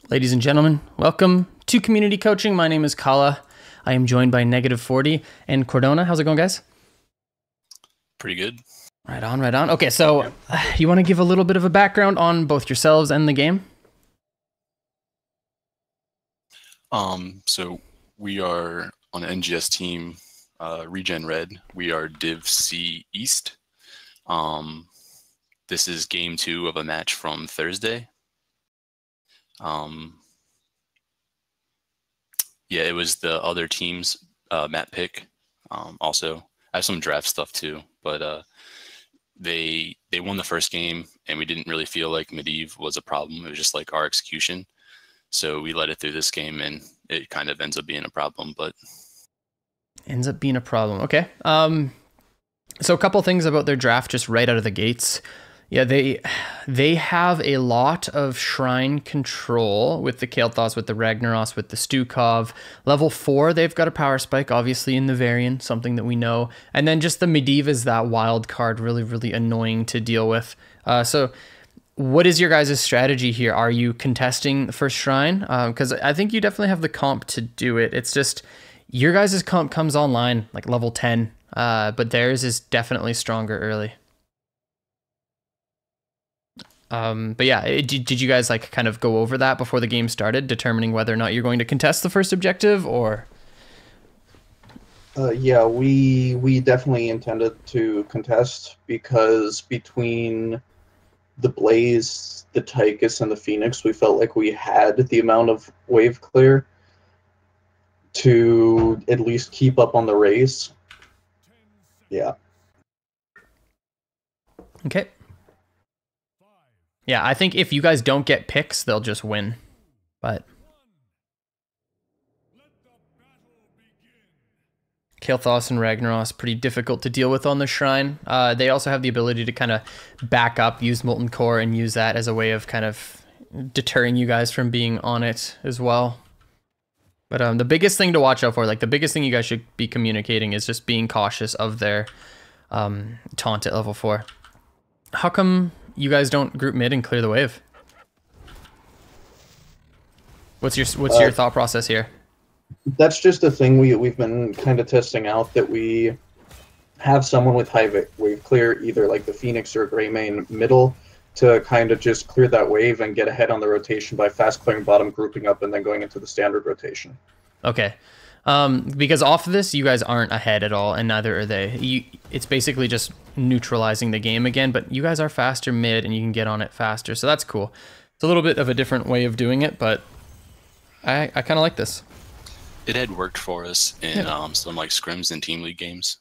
Ladies and gentlemen, welcome to Community Coaching. My name is Kala. I am joined by Negative40 and Cordona. How's it going, guys? Pretty good. Right on, right on. Okay, so you want to give a little bit of a background on both yourselves and the game? So we are on an NGS team, Regen Red. We are Div C East. This is game 2 of a match from Thursday. Yeah, it was the other team's map pick. Also, I have some draft stuff too, but they won the first game, and we didn't really feel like Medivh was a problem. It was just like our execution. So we let it through this game, and it kind of ends up being a problem. But ends up being a problem. Okay. So a couple things about their draft just right out of the gates. Yeah, they have a lot of shrine control with the Kael'thas, with the Ragnaros, with the Stukov. Level 4, they've got a power spike, obviously in the Varian, something that we know. And then just the Medivh is that wild card, really, really annoying to deal with. So what is your guys' strategy here? Are you contesting the first shrine? Because I think you definitely have the comp to do it. It's just your guys' comp comes online like level 10, but theirs is definitely stronger early. But yeah, did you guys like kind of go over that before the game started, determining whether or not you're going to contest the first objective, or? Yeah, we definitely intended to contest because between the Blaze, the Tychus, and the Phoenix, we felt like we had the amount of wave clear to at least keep up on the race. Yeah. Okay. Yeah, I think if you guys don't get picks, they'll just win. But Kael'thas and Ragnaros, pretty difficult to deal with on the shrine. They also have the ability to kind of back up, use Molten Core, and use that as a way of kind of deterring you guys from being on it as well. But the biggest thing to watch out for, like the biggest thing you guys should be communicating is just being cautious of their taunt at level 4. How come you guys don't group mid and clear the wave? What's your thought process here? That's just a thing we've been kind of testing out, that we have someone with high wave clear, either like the Phoenix or Greymane middle, to kind of just clear that wave and get ahead on the rotation by fast clearing bottom, grouping up, and then going into the standard rotation. Okay. Because off of this, you guys aren't ahead at all, and neither are they. It's basically just neutralizing the game again, but you guys are faster mid, and you can get on it faster, so that's cool. It's a little bit of a different way of doing it, but I kind of like this. it had worked for us in some like scrims and team league games,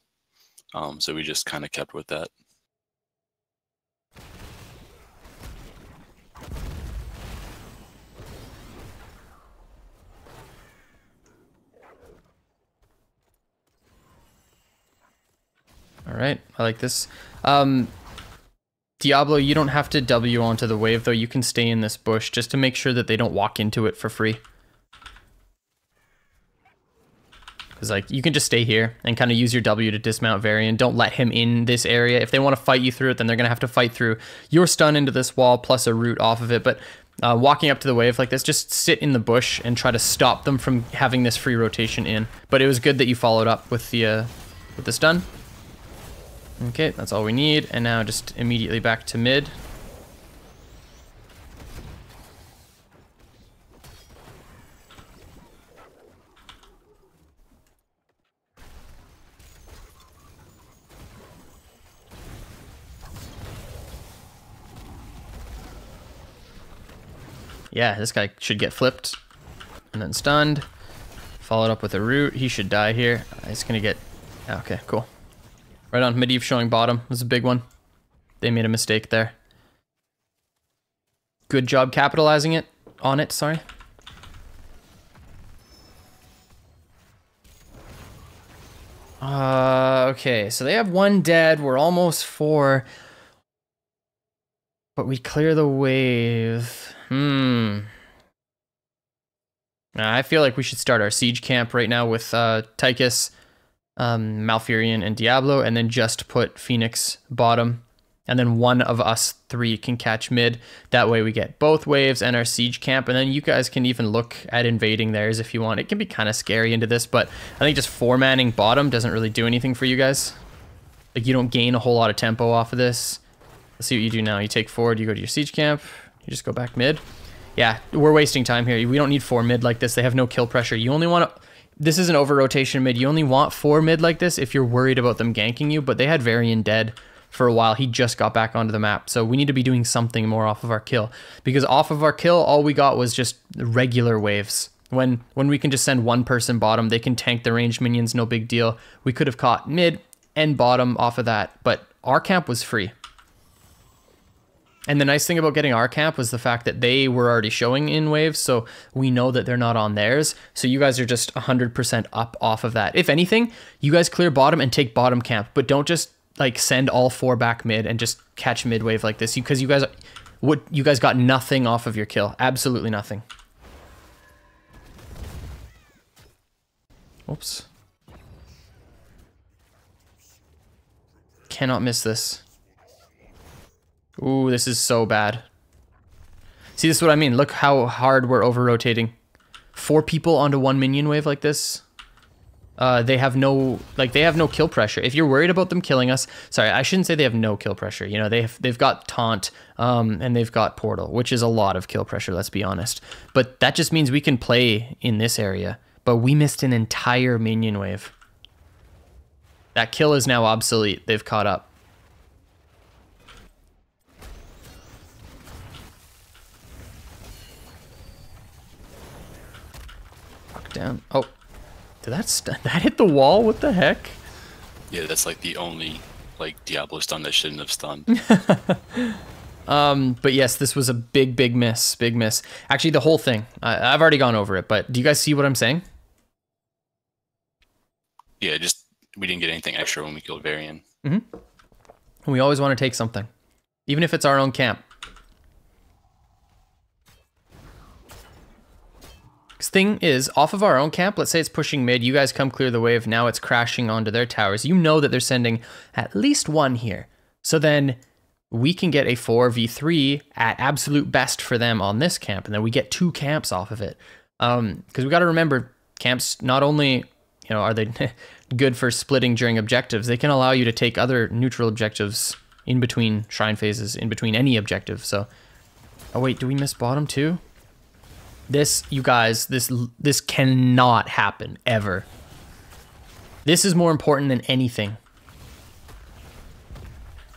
so we just kind of kept with that. All right, I like this. Diablo, you don't have to W onto the wave, though. You can stay in this bush just to make sure that they don't walk into it for free. Because like you can just stay here and kind of use your W to dismount Varian. Don't let him in this area. If they want to fight you through it, then they're going to have to fight through your stun into this wall plus a root off of it. But walking up to the wave like this, just sit in the bush and try to stop them from having this free rotation in. But it was good that you followed up with the stun. Okay, that's all we need, and now just immediately back to mid. Yeah, this guy should get flipped and then stunned. Followed up with a root. He should die here. He's gonna get... Okay, cool. Right on, Medivh showing bottom. This is a big one. They made a mistake there. Good job capitalizing on it, sorry. Okay, so they have one dead. We're almost 4. But we clear the wave. I feel like we should start our siege camp right now with Tychus, Malfurion, and Diablo, and then just put Phoenix bottom And then one of us three can catch mid. That way we get both waves and our siege camp. And then you guys can even look at invading theirs if you want. It can be kind of scary into this, but I think just 4-manning bottom doesn't really do anything for you guys. Like, you don't gain a whole lot of tempo off of this. Let's see what you do now. You take forward, you go to your siege camp. You just go back mid. Yeah, we're wasting time here. We don't need 4 mid like this. They have no kill pressure. You only want to... This is an over-rotation mid. You only want 4 mid like this if you're worried about them ganking you, but they had Varian dead for a while. He just got back onto the map, so we need to be doing something more off of our kill, because off of our kill all we got was just regular waves. When we can just send one person bottom, they can tank the ranged minions, no big deal. We could have caught mid and bottom off of that, but our camp was free. And the nice thing about getting our camp was the fact that they were already showing in waves, so we know that they're not on theirs. So you guys are just 100% up off of that. If anything, you guys clear bottom and take bottom camp, but don't just like send all 4 back mid and just catch mid wave like this, because you guys got nothing off of your kill. Absolutely nothing. Oops. Cannot miss this. Ooh, this is so bad. See, this is what I mean. Look how hard we're over-rotating. 4 people onto 1 minion wave like this. They have no kill pressure. If you're worried about them killing us, sorry, I shouldn't say they have no kill pressure. You know, they've got taunt, and they've got portal, which is a lot of kill pressure, let's be honest. But that just means we can play in this area. But we missed an entire minion wave. That kill is now obsolete. They've caught up. Down. Oh, did that hit the wall? What the heck? Yeah, that's like the only like Diablo stun that shouldn't have stunned. But yes, this was a big miss. Big miss. Actually, the whole thing. I've already gone over it, but do you guys see what I'm saying? Yeah, just we didn't get anything extra when we killed Varian. Mm-hmm. We always want to take something, even if it's our own camp. Thing is, off of our own camp, let's say it's pushing mid, you guys come clear the wave, now it's crashing onto their towers. You know that they're sending at least 1 here. So then we can get a 4v3 at absolute best for them on this camp, and then we get 2 camps off of it. Because we got to remember, camps not only, you know, are they good for splitting during objectives, they can allow you to take other neutral objectives in between shrine phases, in between any objective. So, oh wait, do we miss bottom too? This, you guys, this cannot happen, ever. This is more important than anything.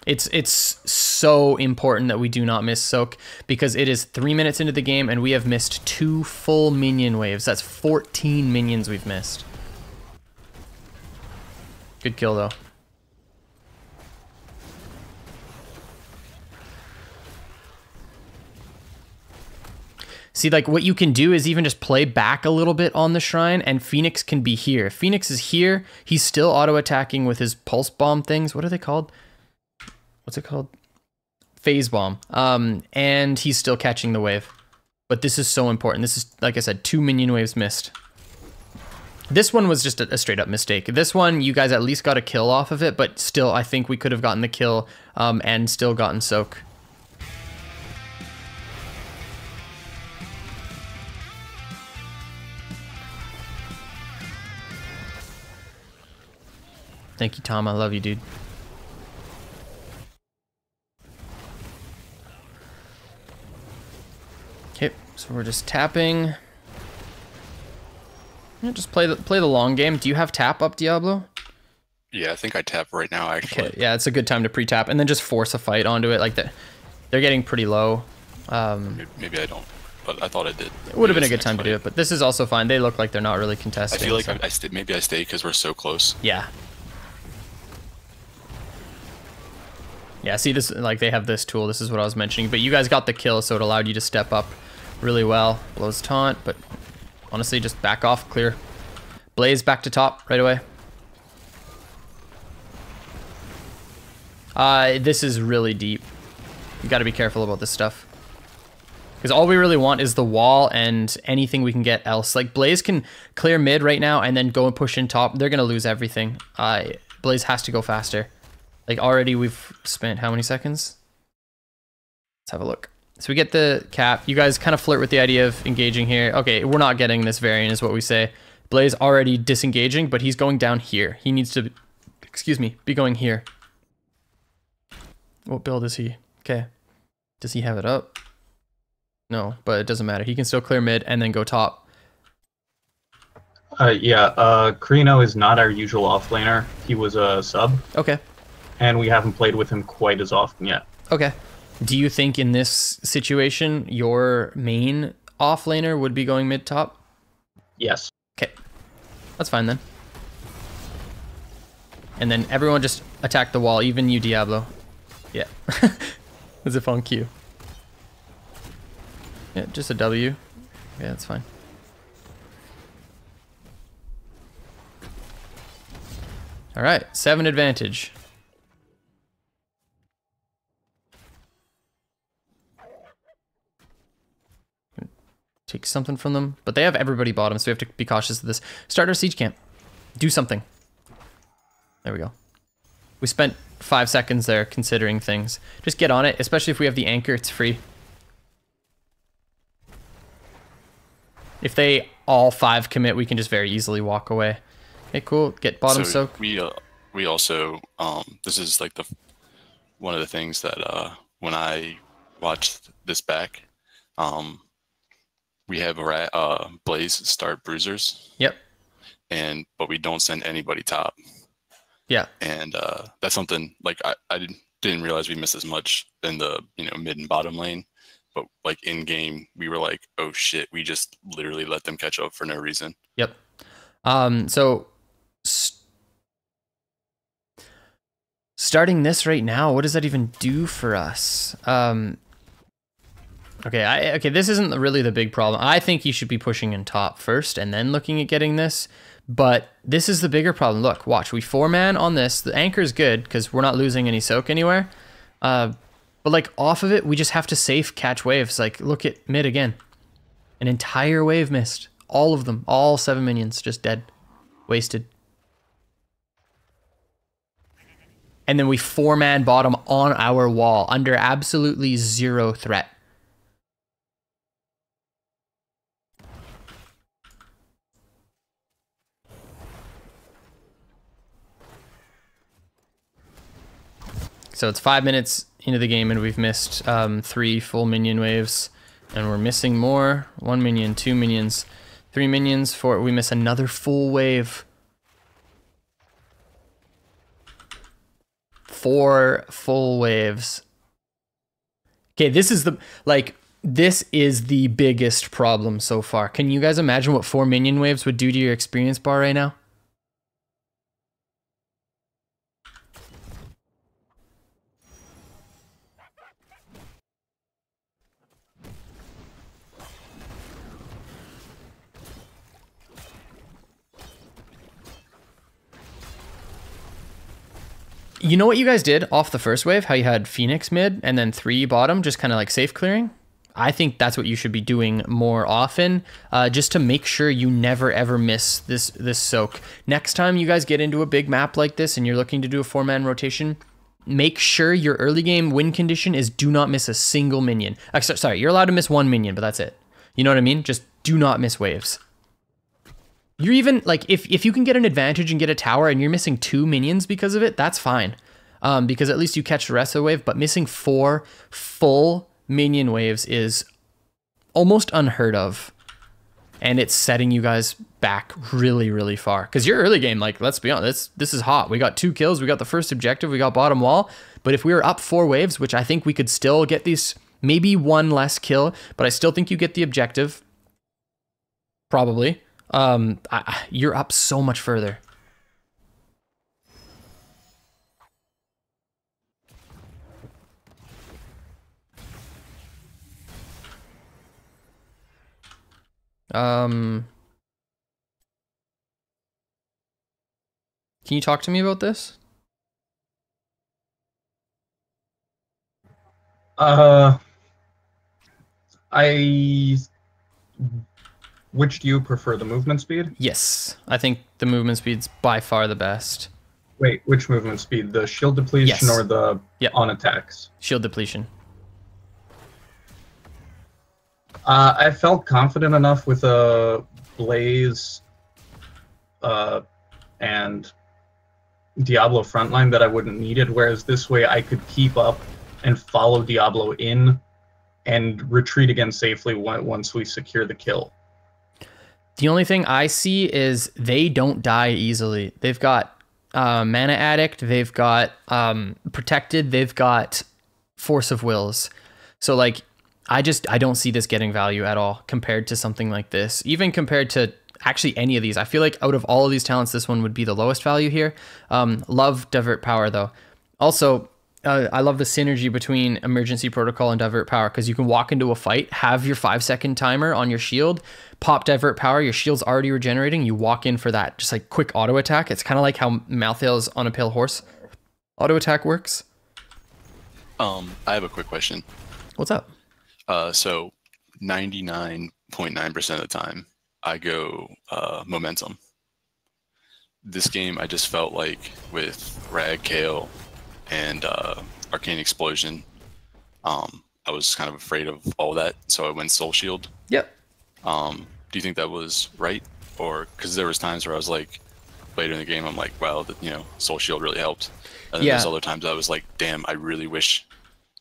It's so important that we do not miss soak, because it is 3 minutes into the game and we have missed 2 full minion waves. That's 14 minions we've missed. Good kill, though. See, like, what you can do is even just play back a little bit on the shrine, and Phoenix can be here. If Phoenix is here, he's still auto-attacking with his pulse bomb things. What are they called? What's it called? Phase bomb. And he's still catching the wave. But this is so important. This is, like I said, 2 minion waves missed. This one was just a straight-up mistake. This one, you guys at least got a kill off of it, but still, I think we could have gotten the kill and still gotten soak. Thank you, Tom. I love you, dude. Okay, so we're just tapping. Yeah, just play the long game. Do you have tap up, Diablo? Yeah, I think I tap right now, actually. Okay, yeah, it's a good time to pre-tap, and then just force a fight onto it. Like they're getting pretty low. Maybe I don't, but I thought I did. It would have been a good time to do it, but this is also fine. They look like they're not really contesting. I feel like so. maybe I stay because we're so close. Yeah. Yeah, see this, like they have this tool, this is what I was mentioning, but you guys got the kill, so it allowed you to step up really well. Blows taunt, but honestly, just back off, clear. Blaze back to top right away. This is really deep. You gotta be careful about this stuff. Because all we really want is the wall and anything we can get else. Like, Blaze can clear mid right now and then go and push in top. They're gonna lose everything. Blaze has to go faster. Like already we've spent how many seconds? Let's have a look. So we get the cap. You guys kind of flirt with the idea of engaging here. Okay, we're not getting this variant is what we say. Blaze already disengaging, but he's going down here. He needs to, excuse me, be going here. What build is he? Okay. Does he have it up? No, but it doesn't matter. He can still clear mid and then go top. Carino is not our usual offlaner. He was a sub. Okay. And we haven't played with him quite as often yet. Okay. Do you think in this situation your main offlaner would be going mid top? Yes. Okay. That's fine then. And then everyone just attack the wall, even you, Diablo. Yeah. As if on cue. Yeah, just a W. Yeah, that's fine. All right, 7 advantage. Take something from them, but they have everybody bottom, so we have to be cautious of this. Start our siege camp. Do something. There we go. We spent 5 seconds there considering things. Just get on it, especially if we have the anchor, it's free. If they all 5 commit, we can just very easily walk away. Okay, cool. Get bottom soak. We also this is like one of the things that when I watched this back, we have Blaze start bruisers. Yep. But we don't send anybody top. Yeah. And that's something like I didn't realize we missed as much in the mid and bottom lane. But like in game, we were like, oh shit, we just literally let them catch up for no reason. Yep. So starting this right now, what does that even do for us? Okay, this isn't really the big problem. I think you should be pushing in top first and then looking at getting this. But this is the bigger problem. Look, watch. We 4-man on this. The anchor is good because we're not losing any soak anywhere. But like off of it, we just have to safe catch waves. Like look at mid again. An entire wave missed. All of them. All 7 minions just dead. Wasted. And then we 4-man bottom on our wall under absolutely 0 threat. So it's 5 minutes into the game and we've missed 3 full minion waves. And we're missing more. 1 minion, 2 minions, 3 minions, 4. We miss another full wave. 4 full waves. Okay, this is the biggest problem so far. Can you guys imagine what 4 minion waves would do to your experience bar right now? You know what you guys did off the first wave? How you had Phoenix mid and then 3 bottom, just kind of like safe clearing? I think that's what you should be doing more often, just to make sure you never ever miss this soak. Next time you guys get into a big map like this and you're looking to do a 4-man rotation, make sure your early game win condition is do not miss a single minion. Sorry, you're allowed to miss 1 minion, but that's it. You know what I mean? Just do not miss waves. You're even, like, if you can get an advantage and get a tower and you're missing 2 minions because of it, that's fine. Because at least you catch the rest of the wave, but missing 4 full minion waves is almost unheard of. And it's setting you guys back really, really far. Because your early game, like, let's be honest, this is hot. We got 2 kills, we got the first objective, we got bottom wall. But if we were up 4 waves, which I think we could still get these, maybe 1 less kill, but I still think you get the objective. Probably. You're up so much further. Can you talk to me about this? Which do you prefer, the movement speed? Yes, I think the movement speed's by far the best. Wait, which movement speed? The shield depletion Yes. or the Yep. on attacks? Shield depletion. I felt confident enough with a Blaze and Diablo frontline that I wouldn't need it, whereas this way I could keep up and follow Diablo in and retreat again safely once we secure the kill. The only thing I see is they don't die easily. They've got Mana Addict, they've got Protected, they've got Force of Wills. So like, I don't see this getting value at all compared to something like this. Even compared to actually any of these. I feel like out of all of these talents, this one would be the lowest value here. Love Divert Power though. Also, I love the synergy between Emergency Protocol and Divert Power, because you can walk into a fight, have your 5-second timer on your shield, pop Divert Power, your shield's already regenerating, you walk in for that just like quick auto attack. It's kind of like how Malthael's On a Pale Horse auto attack works. I have a quick question. What's up? So 99.9% of the time, I go Momentum. This game, I just felt like with Rag, Kale, and Arcane Explosion, I was kind of afraid of all that, so I went Soul Shield. Yep. Do you think that was right? Or because there was times where I was like, later in the game, I'm like, wow, Soul Shield really helped. And then there's other times I was like, damn, I really wish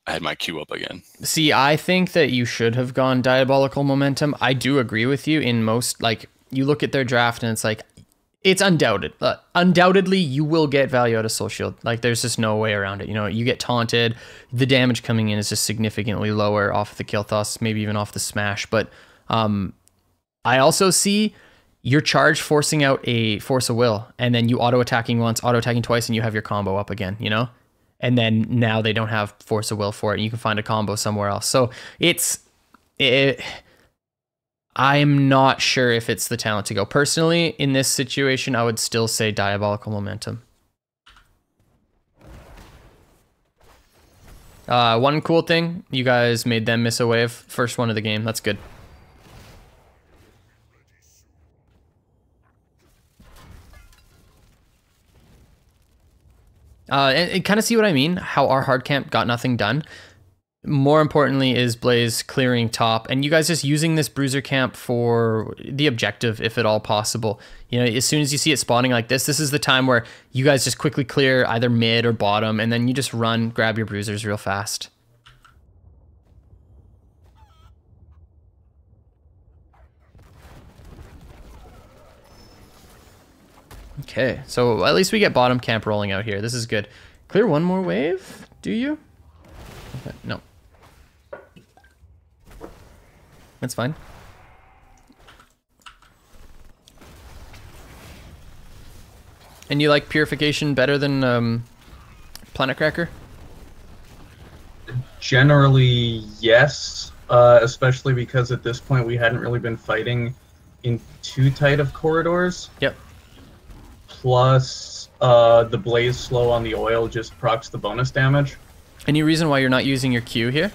I had my Q up again. See, I think that you should have gone Diabolical Momentum. I do agree with you in most, like, you look at their draft and it's like, it's undoubted. Undoubtedly, you will get value out of Soul Shield. Like, there's just no way around it. You know, you get taunted. The damage coming in is just significantly lower off the Kilthos, maybe even off the Smash. But I also see your charge forcing out a Force of Will, and then you auto-attacking once, auto-attacking twice, and you have your combo up again, you know? And then now they don't have Force of Will for it, and you can find a combo somewhere else. So I'm not sure if it's the talent to go. Personally, in this situation, I would still say Diabolical Momentum. One cool thing, you guys made them miss a wave. First one of the game. That's good. And kind of see what I mean? How our hard camp got nothing done. More importantly is Blaze clearing top, and you guys just using this bruiser camp for the objective, if at all possible. You know, as soon as you see it spawning like this is the time where you guys just quickly clear either mid or bottom, and then you just run, grab your bruisers real fast. Okay, so at least we get bottom camp rolling out here. This is good. Clear one more wave, do you? Okay, no. That's fine. And you like Purification better than Planet Cracker? Generally, yes. Especially because at this point we hadn't really been fighting in too tight of corridors. Yep. Plus, the Blaze slow on the oil just procs the bonus damage. Any reason why you're not using your Q here?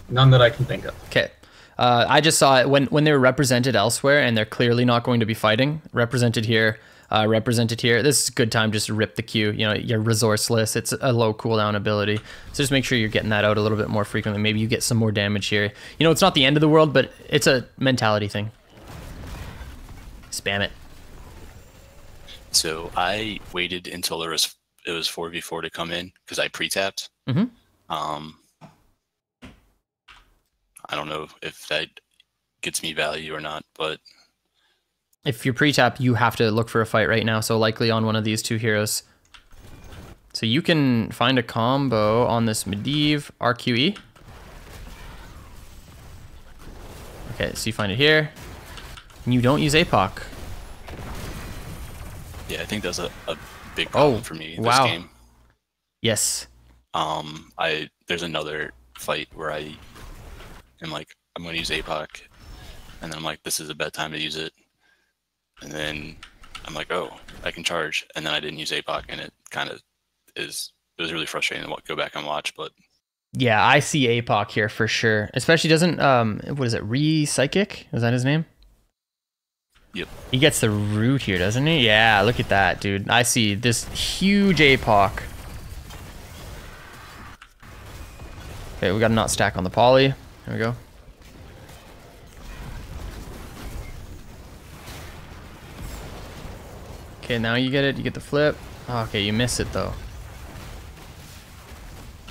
None that I can think of. Okay. I just saw it when they were represented elsewhere and they're clearly not going to be fighting. Represented here, represented here. This is a good time just to rip the Q. You know, you're resourceless. It's a low cooldown ability. So just make sure you're getting that out a little bit more frequently. Maybe you get some more damage here. You know, it's not the end of the world, but it's a mentality thing. Spam it. So I waited until it was 4v4 to come in because I pre-tapped. Mm-hmm. I don't know if that gets me value or not, but if you're pre-tap, you have to look for a fight right now. So likely on one of these two heroes. So you can find a combo on this Medivh RQE. Okay, so you find it here. And you don't use APOC. Yeah, I think that's a big problem for me this game. Yes. There's another fight where I am like, I'm going to use APOC, and then I'm like, this is a bad time to use it. And then I'm like, oh, I can charge, and then I didn't use APOC, and it kind of it was really frustrating to go back and watch, but yeah, I see APOC here for sure. Especially doesn't what is it, Re-Psychic? Is that his name? Yep. He gets the root here, doesn't he? Yeah, look at that, dude. I see this huge APOC. Okay, we got a not stack on the poly. There we go. Okay, now you get it. You get the flip. Oh, okay, you miss it though.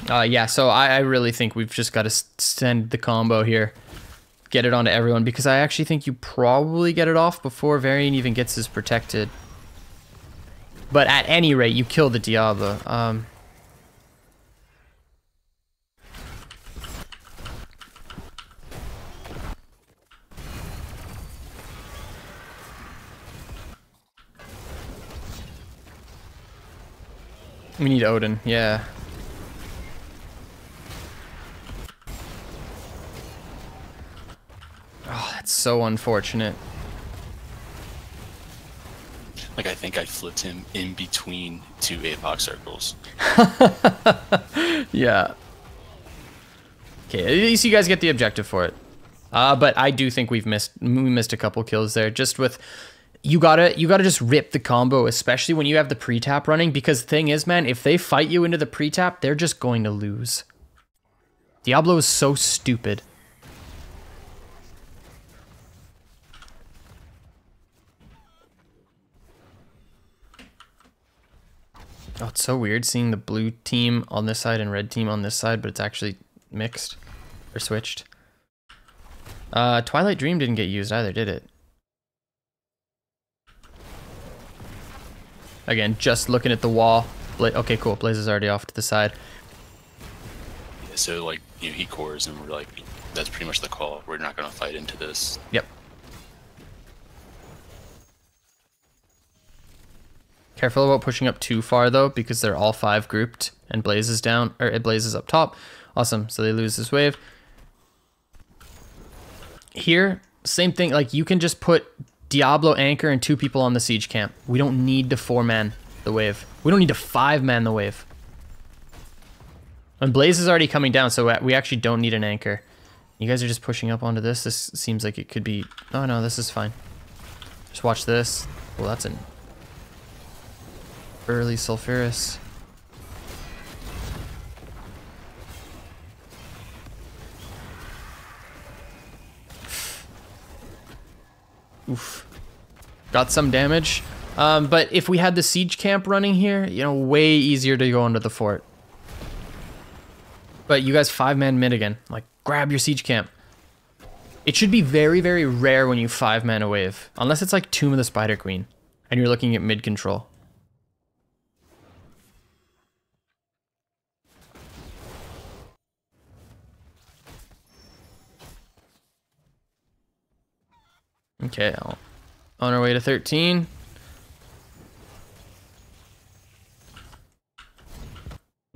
Yeah, so I really think we've just got to send the combo here. Get it onto everyone, because I actually think you probably get it off before Varian even gets his protected. But at any rate, you kill the Diablo. We need Odin, yeah. Oh, that's so unfortunate. Like, I think I flipped him in between two APOC circles. Yeah. Okay, at least you guys get the objective for it. But I do think we missed a couple kills there. Just with, you gotta just rip the combo, especially when you have the pre-tap running, because the thing is, man, if they fight you into the pre-tap, they're just going to lose. Diablo is so stupid. Oh, it's so weird seeing the blue team on this side and red team on this side, but it's actually mixed or switched. Twilight Dream didn't get used either, did it? Again, just looking at the wall. Okay, cool. Blaze is already off to the side. Yeah, so, like, you know, he cores, and we're like, that's pretty much the call. We're not going to fight into this. Yep. Careful about pushing up too far though, because they're all 5 grouped and Blaze is down, or Blaze is up top. Awesome, so they lose this wave. Here, same thing, like you can just put Diablo Anchor and 2 people on the siege camp. We don't need to 4-man the wave. We don't need to 5-man the wave. And Blaze is already coming down, so we actually don't need an anchor. You guys are just pushing up onto this. This seems like it could be, oh no, this is fine. Just watch this. Well, that's an early Sulfuras. Oof. Got some damage. But if we had the siege camp running here, you know, way easier to go under the fort. But you guys 5-man mid again. Like, grab your siege camp. It should be very, very rare when you 5-man a wave. Unless it's like Tomb of the Spider Queen and you're looking at mid control. Okay, on our way to 13.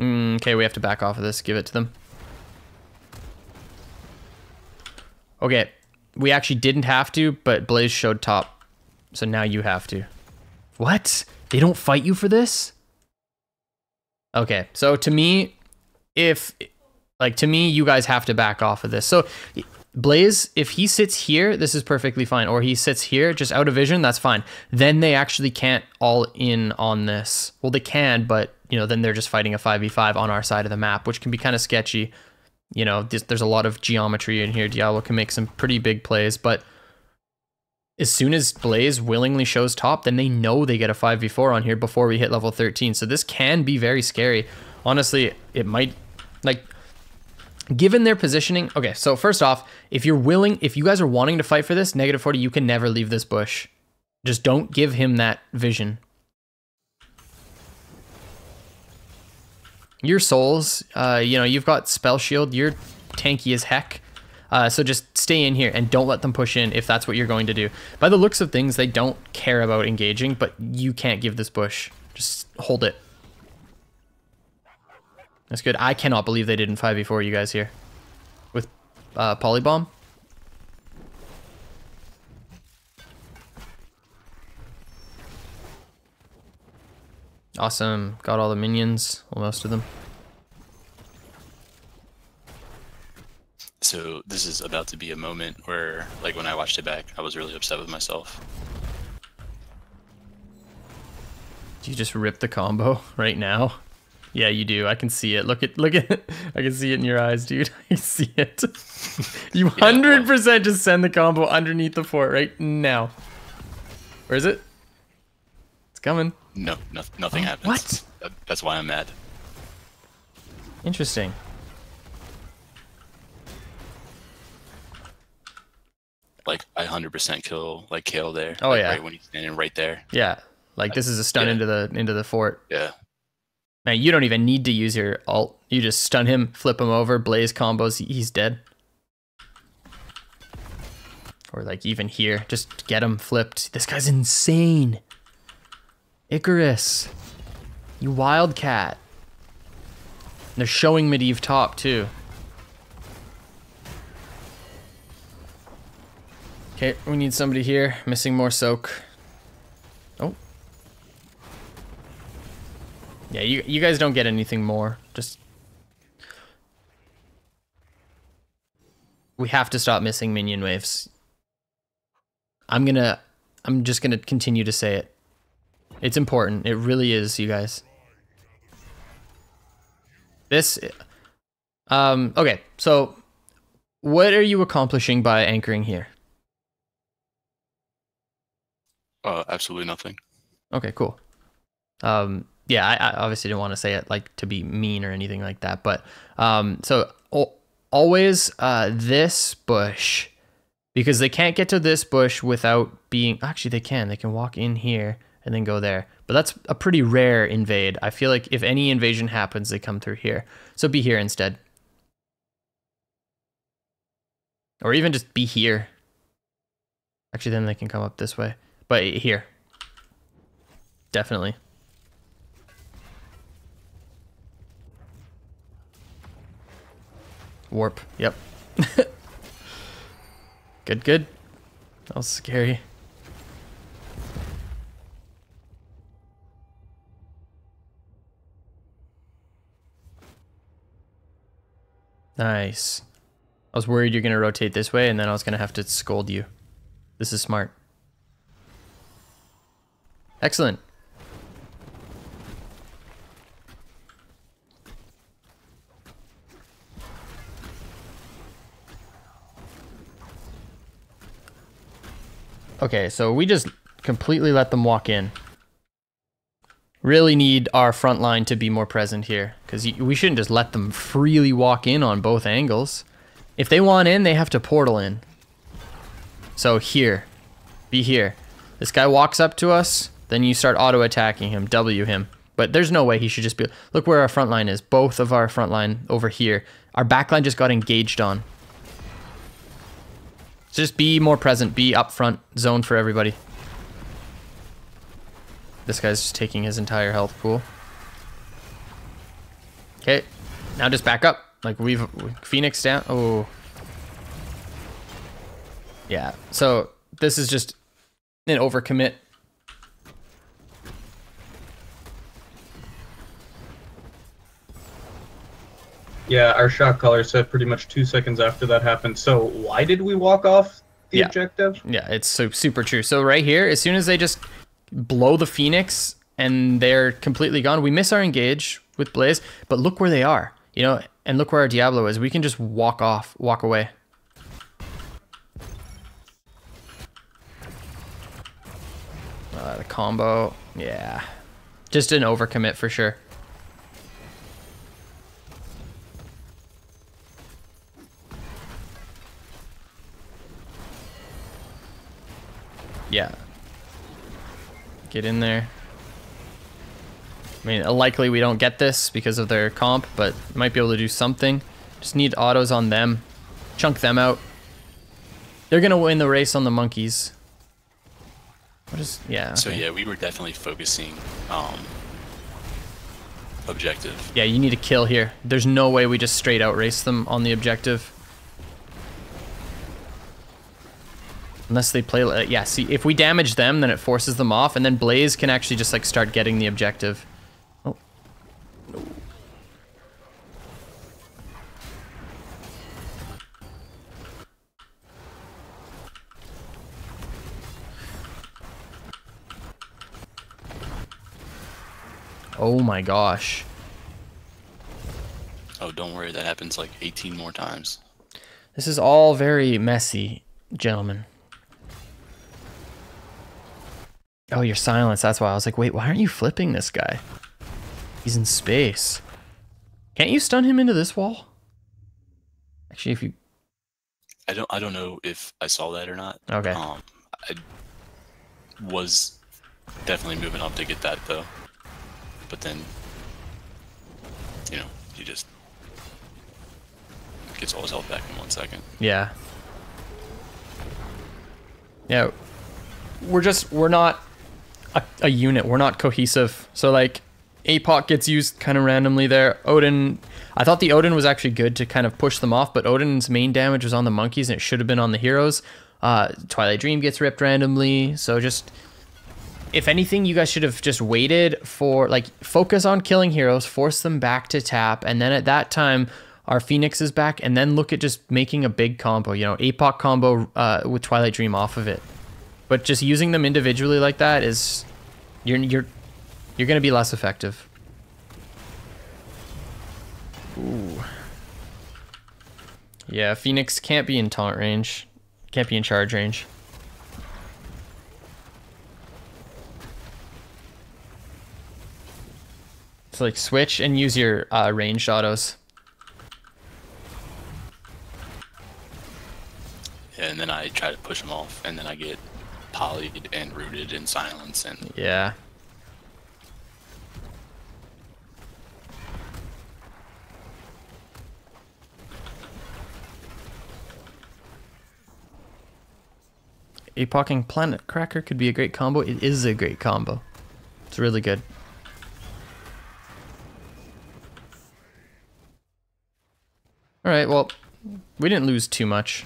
Okay, we have to back off of this. Give it to them. Okay, we actually didn't have to, but Blaze showed top. So now you have to. What? They don't fight you for this? Okay, so to me, to me, you guys have to back off of this. So Blaze, if he sits here, this is perfectly fine. Or he sits here, just out of vision, that's fine. Then they actually can't all in on this. Well, they can, but, you know, then they're just fighting a 5v5 on our side of the map, which can be kind of sketchy. You know, there's a lot of geometry in here. Diablo can make some pretty big plays, but as soon as Blaze willingly shows top, then they know they get a 5v4 on here before we hit level 13. So this can be very scary. Honestly, it might, like, given their positioning. Okay, so first off, if you guys are wanting to fight for this, -40, you can never leave this bush. Just don't give him that vision. Your souls, you know, you've got spell shield, you're tanky as heck. So just stay in here and don't let them push in if that's what you're going to do. By the looks of things, they don't care about engaging, but you can't give this bush. Just hold it. That's good. I cannot believe they didn't 5v4 you guys here with Polybomb. Awesome. Got all the minions, well, most of them. So this is about to be a moment where, like, when I watched it back, I was really upset with myself. Do you just rip the combo right now? Yeah, you do. I can see it. Look at I can see it in your eyes, dude. I see it. You 100% just send the combo underneath the fort right now. Where is it? It's coming. No, nothing happens. What? That's why I'm mad. Interesting. Like I 100% kill like Kale there. Oh like, yeah. Right when he's standing right there. Yeah. Like this is a stun into the fort. Yeah. Man, you don't even need to use your ult. You just stun him, flip him over, blaze combos, he's dead. Or like even here, just get him flipped. This guy's insane. Icarus. You wildcat. They're showing Medivh top too. Okay, we need somebody here. Missing more soak. Oh. Yeah, you guys don't get anything more. Just... We have to stop missing minion waves. I'm just gonna continue to say it. It's important. It really is, you guys. This... okay, so... What are you accomplishing by anchoring here? Absolutely nothing. Okay, cool. Yeah, I obviously didn't want to say it like to be mean or anything like that, but so always this bush, because they can't get to this bush without being, actually they can walk in here and then go there, but that's a pretty rare invade. I feel like if any invasion happens, they come through here. So be here instead. Or even just be here. Actually, then they can come up this way, but here. Definitely. Warp. Yep. Good, good. That was scary. Nice. I was worried you're going to rotate this way, and then I was going to have to scold you. This is smart. Excellent. Okay, so we just completely let them walk in. Really need our front line to be more present here, because we shouldn't just let them freely walk in on both angles. If they want in, they have to portal in. So here, be here. This guy walks up to us, then you start auto-attacking him, W him. But there's no way he should just be... Look where our front line is. Both of our front line over here. Our back line just got engaged on. Just be more present, be up front, zone for everybody. This guy's just taking his entire health pool. Okay, now just back up. Like we've Phoenix down. Oh. Yeah, so this is just an overcommit. Yeah, our shot caller said pretty much 2 seconds after that happened. So why did we walk off the objective? Yeah, it's super true. So right here, as soon as they just blow the Phoenix and they're completely gone, we miss our engage with Blaze, but look where they are, you know, and look where our Diablo is. We can just walk away. The combo, yeah. Just an overcommit for sure. Yeah. Get in there. I mean, likely we don't get this because of their comp, but might be able to do something. Just need autos on them. Chunk them out. They're gonna win the race on the monkeys. What is... Yeah. Okay. So yeah, we were definitely focusing objective. Yeah, you need to kill here. There's no way we just straight out race them on the objective. Unless they play... yeah, see, if we damage them, then it forces them off, and then Blaze can actually just, like, start getting the objective. Oh. No. Oh my gosh. Oh, don't worry, that happens like 18 more times. This is all very messy, gentlemen. Oh, you're silenced. That's why I was like, wait, why aren't you flipping this guy? He's in space. Can't you stun him into this wall? Actually, if you... I don't know if I saw that or not. Okay. I was definitely moving up to get that though. But then, you know, he just gets all his health back in 1 second. Yeah. Yeah. We're not a unit. We're not cohesive. So like APOC gets used kind of randomly there. Odin, I thought the Odin was actually good to kind of push them off, but Odin's main damage was on the monkeys and it should have been on the heroes. Twilight Dream gets ripped randomly. So just, if anything, you guys should have just waited for, like, focus on killing heroes, force them back to tap, and then at that time, our Phoenix is back, and then look at just making a big combo, you know, APOC combo with Twilight Dream off of it. But just using them individually like that is, you're gonna be less effective. Ooh. Yeah, Phoenix can't be in taunt range, can't be in charge range. So like switch and use your ranged autos. Yeah, and then I try to push him off, and then I get polyed and rooted in silence, and Yeah. APOCing Planet Cracker could be a great combo. It is a great combo. It's really good. Alright, well, we didn't lose too much.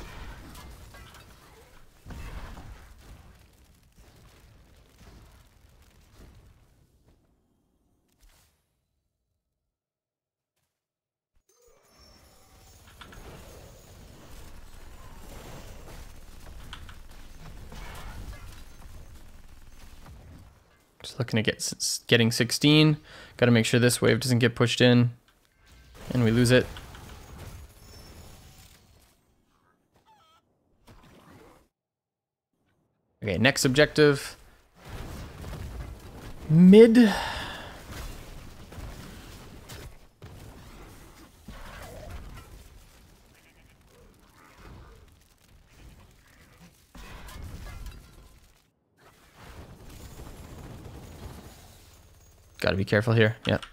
Just looking at getting 16. Got to make sure this wave doesn't get pushed in and we lose it. Okay, next objective. Mid. Gotta be careful here. Yep.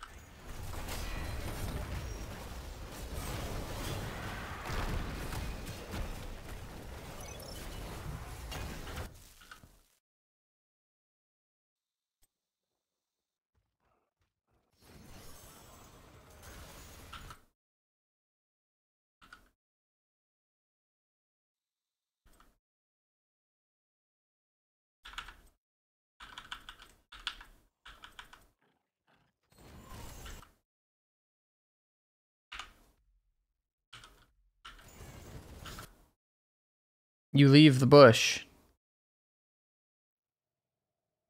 You leave the bush.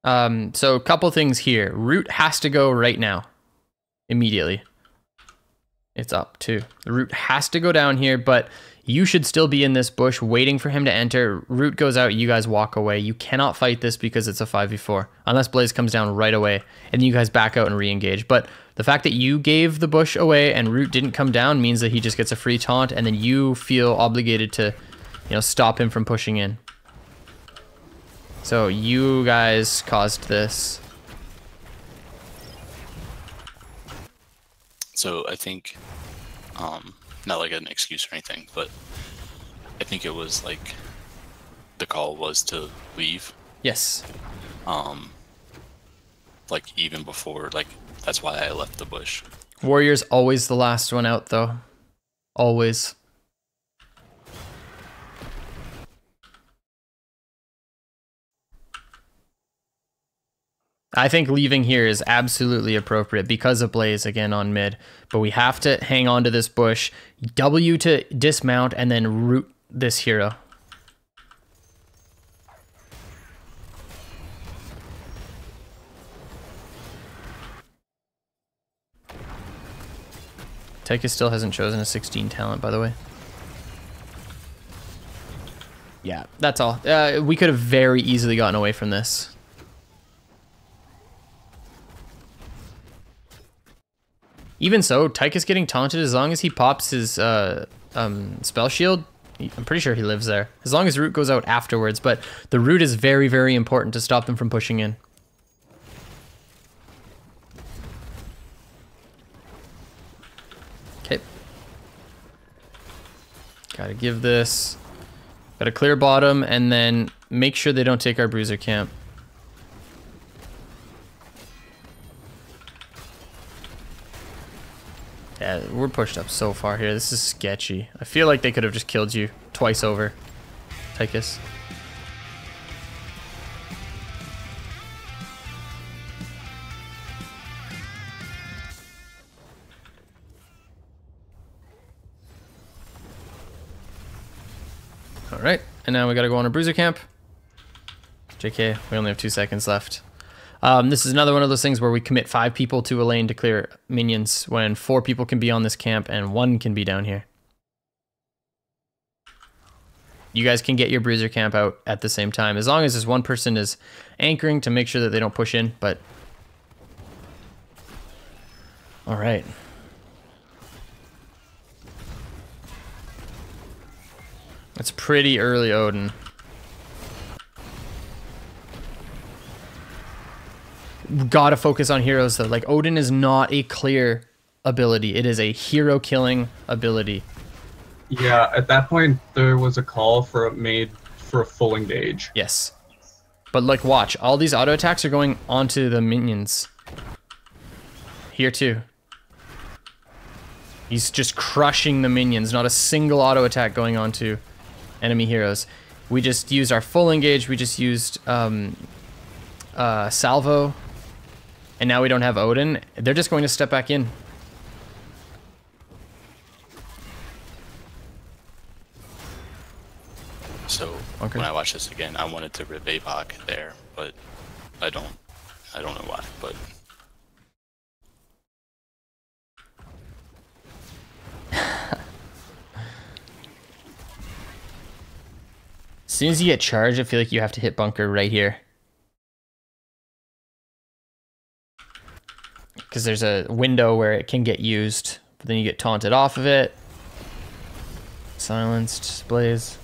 So a couple things here. Root has to go right now. Immediately. It's up too. The root has to go down here, but you should still be in this bush waiting for him to enter. Root goes out, you guys walk away. You cannot fight this because it's a 5v4. Unless Blaze comes down right away and you guys back out and re-engage. But the fact that you gave the bush away and Root didn't come down means that he just gets a free taunt and then you feel obligated to, you know, stop him from pushing in. So you guys caused this. so I think, not like an excuse or anything, but I think it was like the call was to leave. Yes. Like even before, like that's why I left the bush. Warrior's always the last one out though. Always. I think leaving here is absolutely appropriate because of Blaze again on mid, but we have to hang on to this bush, W to dismount, and then root this hero. Tychus still hasn't chosen a 16 talent, by the way. Yeah, that's all. We could have very easily gotten away from this. Even so, Tychus getting taunted, as long as he pops his spell shield, I'm pretty sure he lives there. As long as root goes out afterwards, but the root is very, very important to stop them from pushing in. Okay. Gotta give this. Gotta clear bottom and then make sure they don't take our bruiser camp. Yeah, we're pushed up so far here. This is sketchy. I feel like they could have just killed you twice over, Tychus. All right, and now we gotta go on a bruiser camp. JK, we only have 2 seconds left. This is another one of those things where we commit 5 people to a lane to clear minions when 4 people can be on this camp and 1 can be down here. You guys can get your bruiser camp out at the same time, as long as this one person is anchoring to make sure that they don't push in, but... All right. It's pretty early Odin. Gotta focus on heroes though. Like, Odin is not a clear ability. It is a hero killing ability. Yeah, at that point there was a call for made for a full engage. Yes. But like, watch, all these auto attacks are going onto the minions. Here too. He's just crushing the minions. Not a single auto attack going onto enemy heroes. We just used our full engage. We just used salvo. And now we don't have Odin. They're just going to step back in. So okay. When I watch this again, I wanted to rip APOC there, but I don't know why, but as soon as you get charged, I feel like you have to hit bunker right here. Because there's a window where it can get used, but then you get taunted off of it. Silenced, Blaze.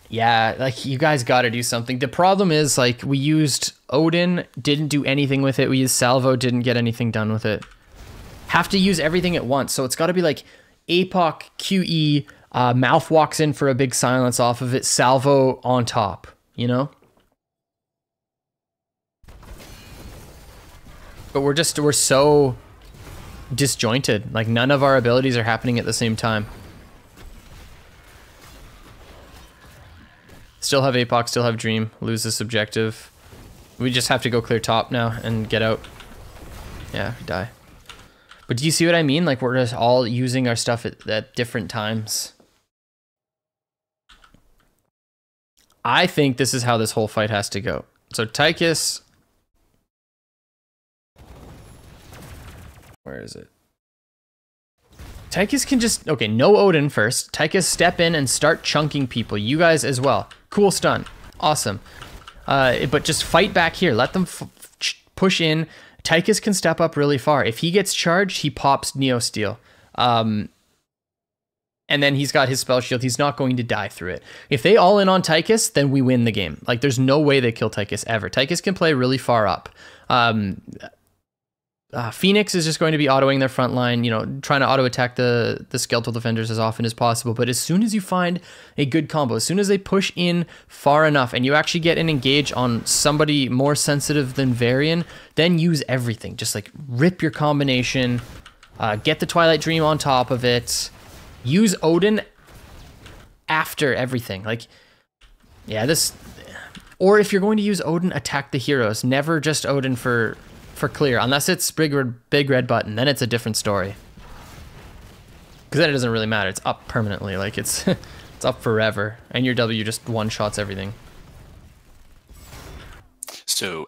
Yeah, like, you guys gotta do something. The problem is, like, we used Odin, didn't do anything with it. We used Salvo, didn't get anything done with it. Have to use everything at once, so it's gotta be like APOC, QE, Mouth walks in for a big silence off of it, Salvo on top, you know? But we're so disjointed. Like, none of our abilities are happening at the same time. Still have APOC, still have Dream, lose this objective. We just have to go clear top now and get out. Yeah, we die. But do you see what I mean? Like, we're just all using our stuff at different times. I think this is how this whole fight has to go. So Tychus... Where is it? Tychus can just... Okay, no Odin first. Tychus, step in and start chunking people. You guys as well. Cool stun. Awesome. But just fight back here. Let them push in. Tychus can step up really far. If he gets charged, he pops Neo Steel. And then he's got his spell shield. He's not going to die through it. If they all in on Tychus, then we win the game. Like, there's no way they kill Tychus ever. Tychus can play really far up. Phoenix is just going to be autoing their front line, you know, trying to auto attack the skeletal defenders as often as possible. But as soon as you find a good combo, as soon as they push in far enough and you actually get an engage on somebody more sensitive than Varian, then use everything. Just like rip your combination, get the Twilight Dream on top of it, use Odin after everything. Like, yeah, this... Or if you're going to use Odin, attack the heroes. Never just Odin for clear, unless it's big red button, then it's a different story. Because then it doesn't really matter. It's up permanently. Like, it's it's up forever, and your W just one-shots everything. So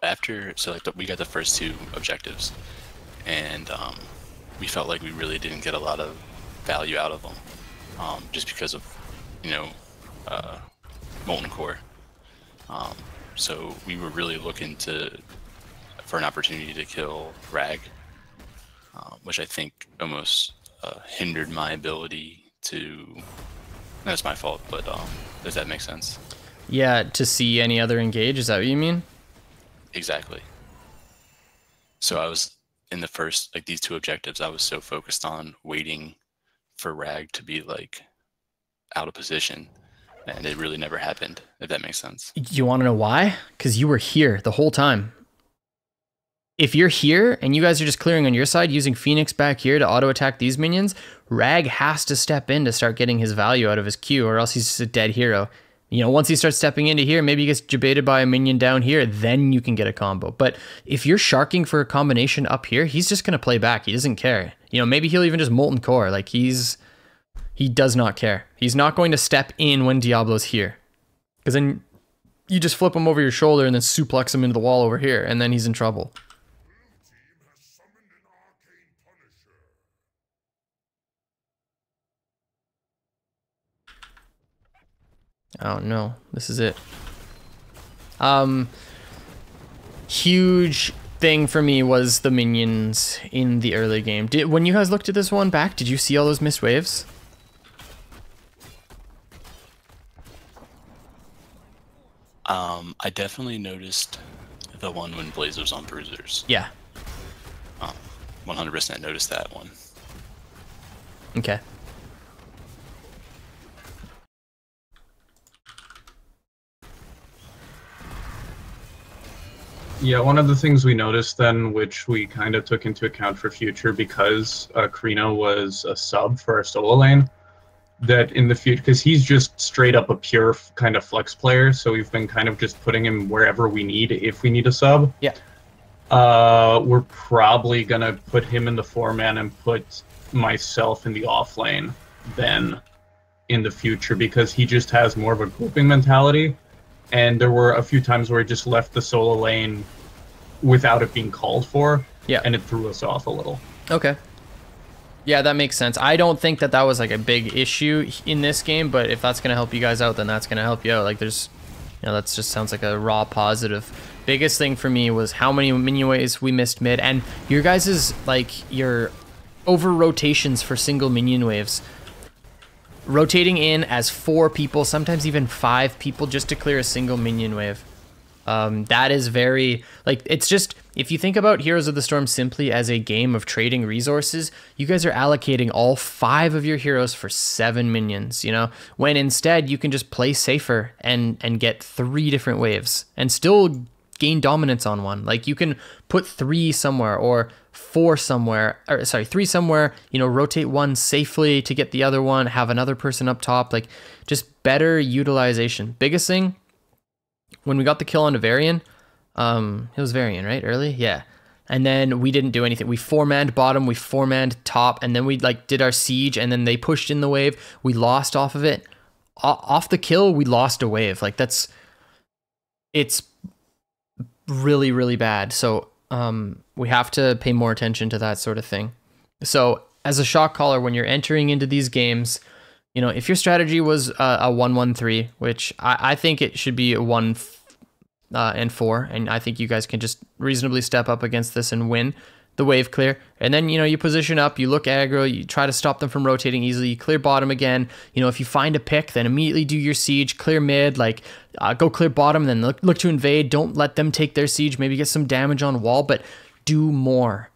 we got the first 2 objectives, and we felt like we really didn't get a lot of value out of them, just because of, you know, Molten Core. So we were really looking for an opportunity to kill Rag, which I think almost hindered my ability to. That's my fault, but does that make sense? Yeah, to see any other engage, is that what you mean? Exactly. So I was in the first, like these two objectives, I was so focused on waiting for Rag to be like out of position, and it really never happened, if that makes sense. You want to know why? Because you were here the whole time. If you're here and you guys are just clearing on your side, using Phoenix back here to auto-attack these minions, Rag has to step in to start getting his value out of his Q, or else he's just a dead hero. You know, once he starts stepping into here, maybe he gets jebaited by a minion down here, then you can get a combo. But if you're sharking for a combination up here, he's just going to play back. He doesn't care. You know, maybe he'll even just Molten Core. Like, he does not care. He's not going to step in when Diablo's here. Because then you just flip him over your shoulder and then suplex him into the wall over here, and then he's in trouble. Oh no, this is it. Huge thing for me was the minions in the early game. When you guys looked at this one back, did you see all those missed waves? I definitely noticed the one when Blaze was on Bruisers. Yeah. 100% noticed that one. Okay. Yeah, one of the things we noticed then, which we kind of took into account for future, because Krino was a sub for our solo lane, that in the future, because he's just straight up a pure kind of flex player, so we've been kind of just putting him wherever we need if we need a sub. Yeah. We're probably gonna put him in the 4-man and put myself in the off lane then in the future, because he just has more of a grouping mentality. And there were a few times where he just left the solo lane without it being called for, yeah, and it threw us off a little. Okay. Yeah, that makes sense. I don't think that was like a big issue in this game, but if that's going to help you guys out, then that's going to help you out. Like there's, you know, that just sounds like a raw positive. Biggest thing for me was how many minion waves we missed mid, and your guys's, like, your over rotations for single minion waves. Rotating in as 4 people, sometimes even 5 people, just to clear a single minion wave. That is very, like, it's just, if you think about Heroes of the Storm simply as a game of trading resources, you guys are allocating all 5 of your heroes for 7 minions, you know, when instead you can just play safer and get 3 different waves and still gain dominance on one. Like, you can put 3 somewhere or 4 somewhere, or sorry, 3 somewhere, you know, rotate one safely to get the other one, have another person up top, like, just better utilization. Biggest thing, when we got the kill on a Varian, it was Varian, right? Early? Yeah. And then we didn't do anything. We 4-manned bottom, we 4-manned top, and then we, like, did our siege, and then they pushed in the wave. We lost off of it. Off the kill, we lost a wave. Like, it's really, really bad. So we have to pay more attention to that sort of thing. So as a shot caller, when you're entering into these games, you know, if your strategy was a 1-1-3, which I think it should be a 1 and 4, and I think you guys can just reasonably step up against this and win the wave clear. And then, you know, you position up, you look aggro, you try to stop them from rotating easily, you clear bottom again. You know, if you find a pick, then immediately do your siege, clear mid, like go clear bottom, then look to invade. Don't let them take their siege, maybe get some damage on wall, but do more.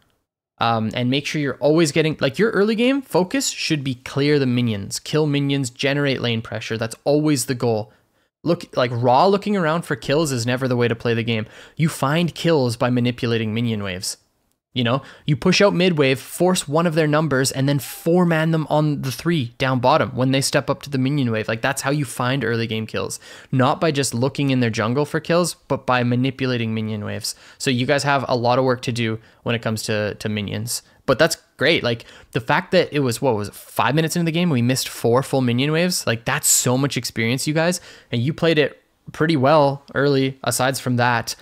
And make sure you're always getting, like, your early game focus should be clear the minions, kill minions, generate lane pressure. That's always the goal. Look, like, raw looking around for kills is never the way to play the game. You find kills by manipulating minion waves. You know, you push out mid wave, force one of their numbers, and then 4-man them on the 3 down bottom when they step up to the minion wave. Like, that's how you find early game kills. Not by just looking in their jungle for kills, but by manipulating minion waves. So you guys have a lot of work to do when it comes to minions. But that's great. Like, the fact that it was, what was it, 5 minutes into the game, we missed 4 full minion waves. Like, that's so much experience, you guys. And you played it pretty well early, aside from that.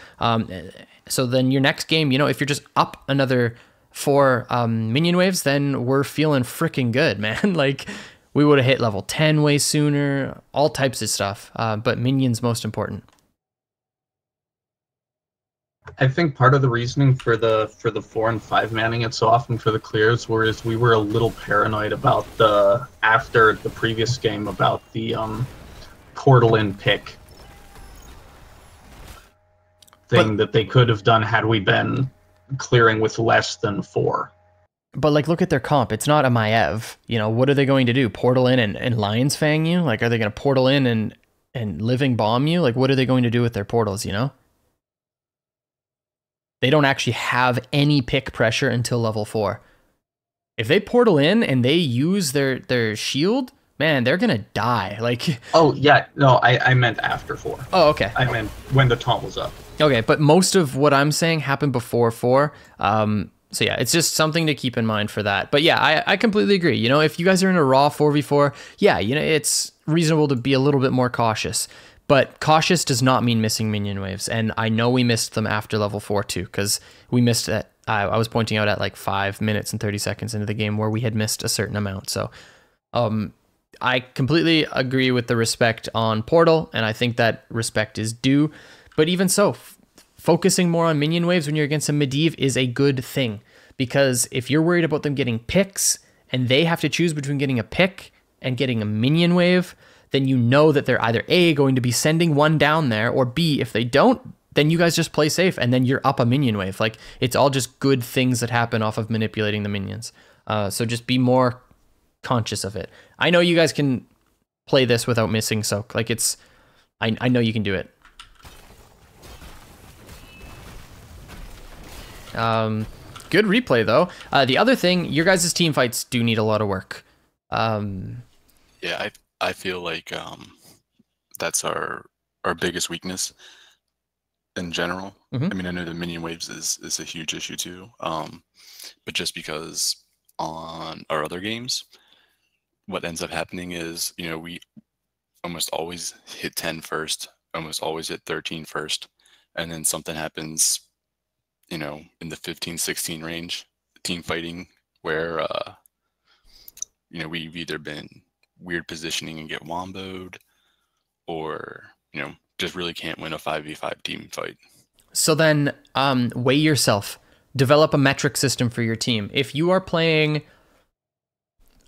So then your next game, you know, if you're just up another for minion waves, then we're feeling freaking good, man. Like, we would have hit level 10 way sooner, all types of stuff. But minions most important. I think part of the reasoning for the 4 and 5 manning it so often for the clears was we were a little paranoid about after the previous game about the portal in pick thing that they could have done had we been clearing with less than 4. But like, look at their comp. It's not a Maiev. You know, what are they going to do? Portal in and Lion's Fang you? Like, are they going to portal in and living bomb you? Like, what are they going to do with their portals, you know? They don't actually have any pick pressure until level 4. If they portal in and they use their shield, man, they're gonna die. Like, oh yeah, no, I meant after 4. Oh, okay. I meant when the taunt was up. Okay, but most of what I'm saying happened before 4. So yeah, it's just something to keep in mind for that. But yeah, I completely agree. You know, if you guys are in a raw 4v4, yeah, you know, it's reasonable to be a little bit more cautious. But cautious does not mean missing minion waves. And I know we missed them after level 4 too, because we missed it. I was pointing out at like 5 minutes and 30 seconds into the game where we had missed a certain amount. So I completely agree with the respect on Portal, and I think that respect is due. But even so, focusing more on minion waves when you're against a Medivh is a good thing. Because if you're worried about them getting picks, and they have to choose between getting a pick and getting a minion wave, then you know that they're either A, going to be sending one down there, or B, if they don't, then you guys just play safe, and then you're up a minion wave. Like, it's all just good things that happen off of manipulating the minions. So just be more conscious of it. I know you guys can play this without missing soak. Like, it's... I know you can do it. Good replay, though. The other thing, your guys' team fights do need a lot of work. Yeah, I feel like that's our biggest weakness in general. Mm-hmm. I mean, I know the minion waves is a huge issue too, but just because on our other games, what ends up happening is, you know, we almost always hit 10 first, almost always hit 13 first, and then something happens, you know, in the 15-16 range, team fighting, where you know, we've either been weird positioning and get womboed, or, you know, just really can't win a 5v5 team fight. So then weigh yourself. Develop a metric system for your team. If you are playing,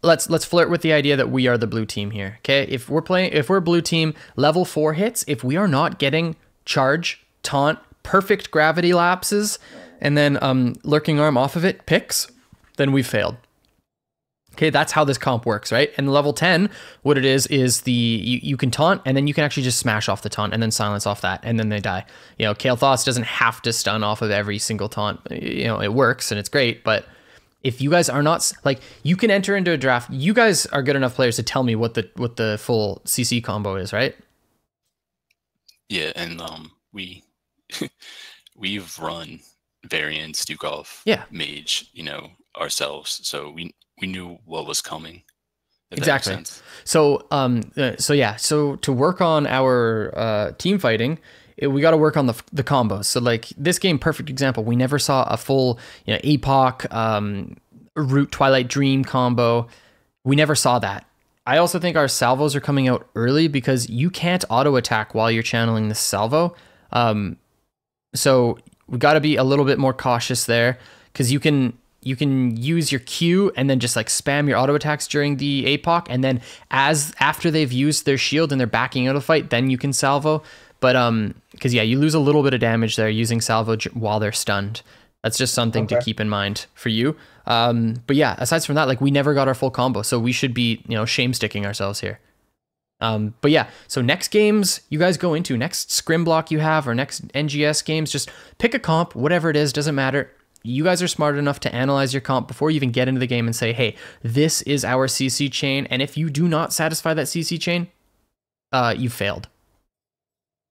let's flirt with the idea that we are the blue team here. Okay, if we're blue team, level 4 hits, if we are not getting charge, taunt, perfect gravity lapses, and then lurking arm off of it, picks, then we failed. Okay, that's how this comp works, right? And level 10, what it is you can taunt, and then you can actually just smash off the taunt and then silence off that, and then they die. You know, Kael'thas doesn't have to stun off of every single taunt. You know, it works and it's great, but if you guys are not, like, you can enter into a draft. You guys are good enough players to tell me what the full CC combo is, right? Yeah, and we've run Varian, Stukov, yeah, Mage, you know, ourselves, so we knew what was coming. Exactly. So so to work on our team fighting, we got to work on the combos. So like this game, perfect example. We never saw a full, you know, Epoch, Root, Twilight Dream combo. We never saw that. I also think our salvos are coming out early because you can't auto attack while you're channeling this salvo. So we got to be a little bit more cautious there, because you can use your Q and then just like spam your auto attacks during the APOC, and then after they've used their shield and they're backing out of the fight, then you can salvo. But because yeah, you lose a little bit of damage there using salvo while they're stunned. That's just something to keep in mind for you. But yeah, aside from that, like, we never got our full combo, so we should be, you know, shame sticking ourselves here. But yeah, so next games you guys go into, next scrim block you have, or next NGS games, just pick a comp, whatever it is, doesn't matter. You guys are smart enough to analyze your comp before you even get into the game and say, hey, this is our CC chain. And if you do not satisfy that CC chain, you failed.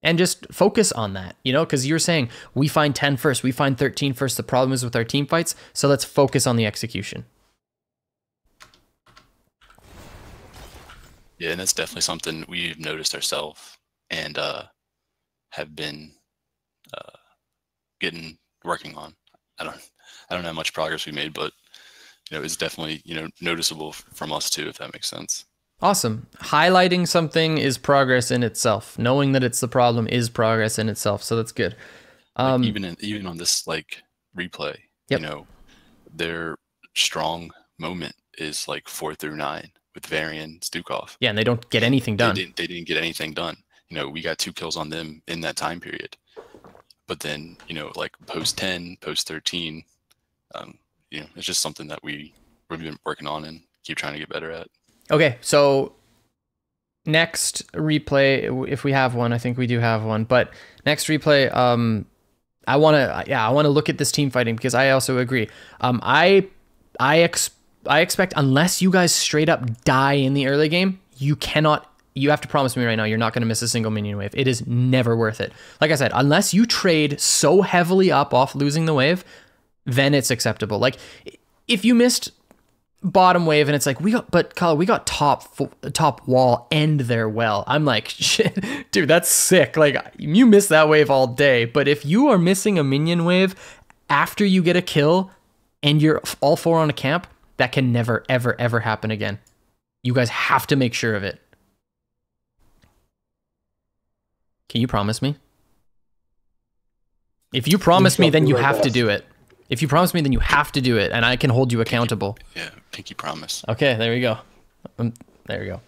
And just focus on that, you know, because you're saying we find 10 first, we find 13 first. The problem is with our team fights. So let's focus on the execution. Yeah, and that's definitely something we've noticed ourselves and have been working on. I I don't know how much progress we made, but it's definitely noticeable from us too, if that makes sense. Awesome. Highlighting something is progress in itself. Knowing that it's the problem is progress in itself. So that's good. Like even on this like replay, yep. their strong moment is like 4 through 9 with Varian, Stukov. Yeah, and they don't get anything done. They didn't get anything done. We got 2 kills on them in that time period. But then, like post 10, post 13, it's just something that we've been working on and keep trying to get better at. Okay, so next replay, if we have one, I think we do have one. But next replay, I want to look at this team fighting because I also agree. I expect unless you guys straight up die in the early game, you have to promise me right now you're not going to miss a single minion wave. It is never worth it. Like I said, unless you trade so heavily up off losing the wave, then it's acceptable. Like if you missed bottom wave and it's like we got top wall and their well, I'm like, shit, dude, that's sick. Like you miss that wave all day. But if you are missing a minion wave after you get a kill and you're all 4 on a camp, that can never ever ever happen again. You guys have to make sure of it. Can you promise me? If you promise me, then you have to do it. If you promise me, then you have to do it, and I can hold you accountable. Yeah, pinky promise. Okay, there we go. There we go.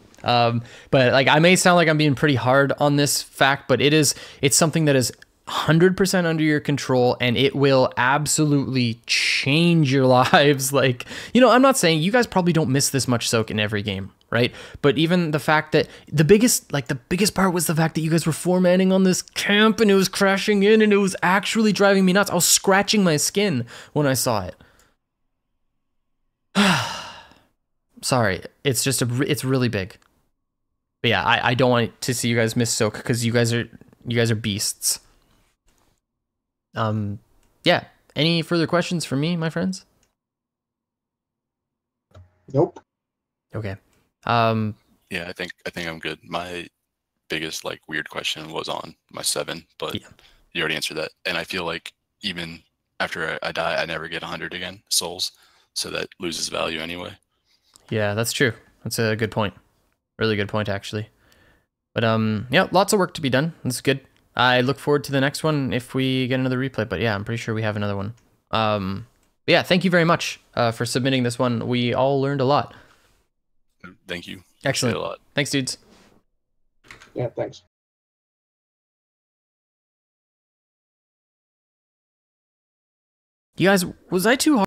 But like, I may sound like I'm being pretty hard on this fact, but it's something that is 100% under your control, and it will absolutely change your lives. Like, I'm not saying you guys probably don't miss this much soak in every game, right? But even the fact that the biggest part was the fact that you guys were 4-manning on this camp and it was crashing in and it was actually driving me nuts. I was scratching my skin when I saw it. Sorry, it's just it's really big. But yeah, I don't want to see you guys miss soak because you guys are beasts. Yeah. Any further questions for me, my friends? Nope. Okay. Yeah, I think I'm good. My biggest like weird question was on my 7, but yeah. You already answered that. And I feel like even after I die, I never get 100 again souls, so that loses value anyway. Yeah, that's true. That's a good point. Really good point, actually. But yeah, lots of work to be done. That's good. I look forward to the next one if we get another replay. But yeah, I'm pretty sure we have another one. Yeah, thank you very much for submitting this one. We all learned a lot. Thank you. Excellent. A lot. Thanks, dudes. Yeah, thanks. You guys, was I too hard?